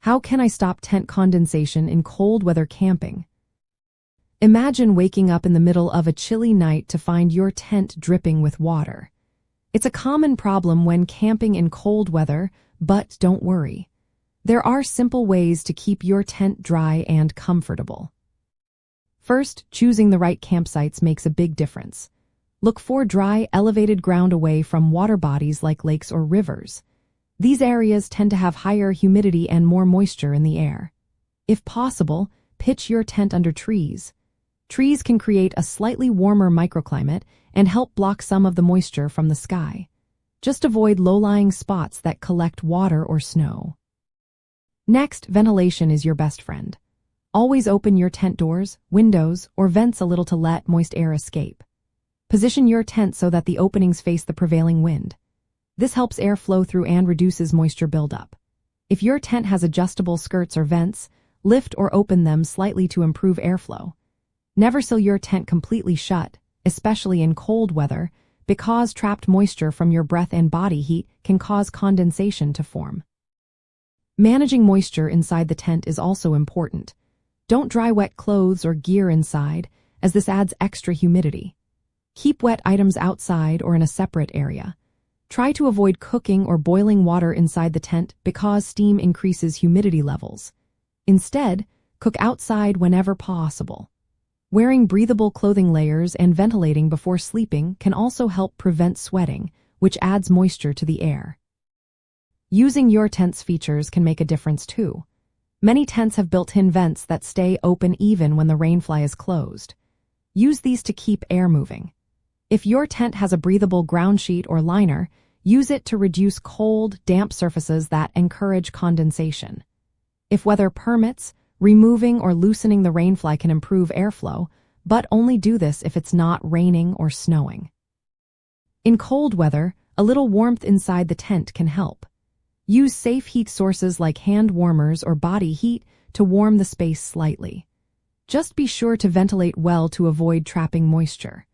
How can I stop tent condensation in cold weather camping? Imagine waking up in the middle of a chilly night to find your tent dripping with water. It's a common problem when camping in cold weather, but don't worry. There are simple ways to keep your tent dry and comfortable. First, choosing the right campsites makes a big difference. Look for dry, elevated ground away from water bodies like lakes or rivers. These areas tend to have higher humidity and more moisture in the air. If possible, pitch your tent under trees. Trees can create a slightly warmer microclimate and help block some of the moisture from the sky. Just avoid low-lying spots that collect water or snow. Next, ventilation is your best friend. Always open your tent doors, windows, or vents a little to let moist air escape. Position your tent so that the openings face the prevailing wind. This helps air flow through and reduces moisture buildup. If your tent has adjustable skirts or vents, lift or open them slightly to improve airflow. Never seal your tent completely shut, especially in cold weather, because trapped moisture from your breath and body heat can cause condensation to form. Managing moisture inside the tent is also important. Don't dry wet clothes or gear inside, as this adds extra humidity. Keep wet items outside or in a separate area. Try to avoid cooking or boiling water inside the tent because steam increases humidity levels. Instead, cook outside whenever possible. Wearing breathable clothing layers and ventilating before sleeping can also help prevent sweating, which adds moisture to the air. Using your tent's features can make a difference too. Many tents have built-in vents that stay open even when the rainfly is closed. Use these to keep air moving. If your tent has a breathable ground sheet or liner, use it to reduce cold, damp surfaces that encourage condensation. If weather permits, removing or loosening the rainfly can improve airflow, but only do this if it's not raining or snowing. In cold weather, a little warmth inside the tent can help. Use safe heat sources like hand warmers or body heat to warm the space slightly. Just be sure to ventilate well to avoid trapping moisture.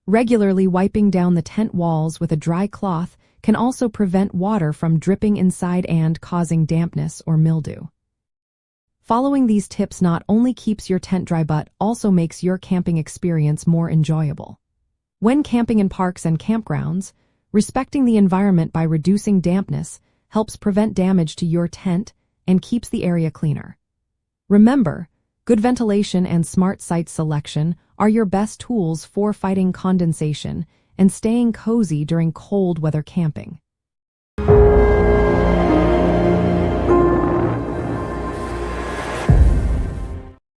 Regularly wiping down the tent walls with a dry cloth can also prevent water from dripping inside and causing dampness or mildew. Following these tips not only keeps your tent dry but also makes your camping experience more enjoyable. When camping in parks and campgrounds, respecting the environment by reducing dampness helps prevent damage to your tent and keeps the area cleaner. Remember, good ventilation and smart site selection are your best tools for fighting condensation and staying cozy during cold weather camping.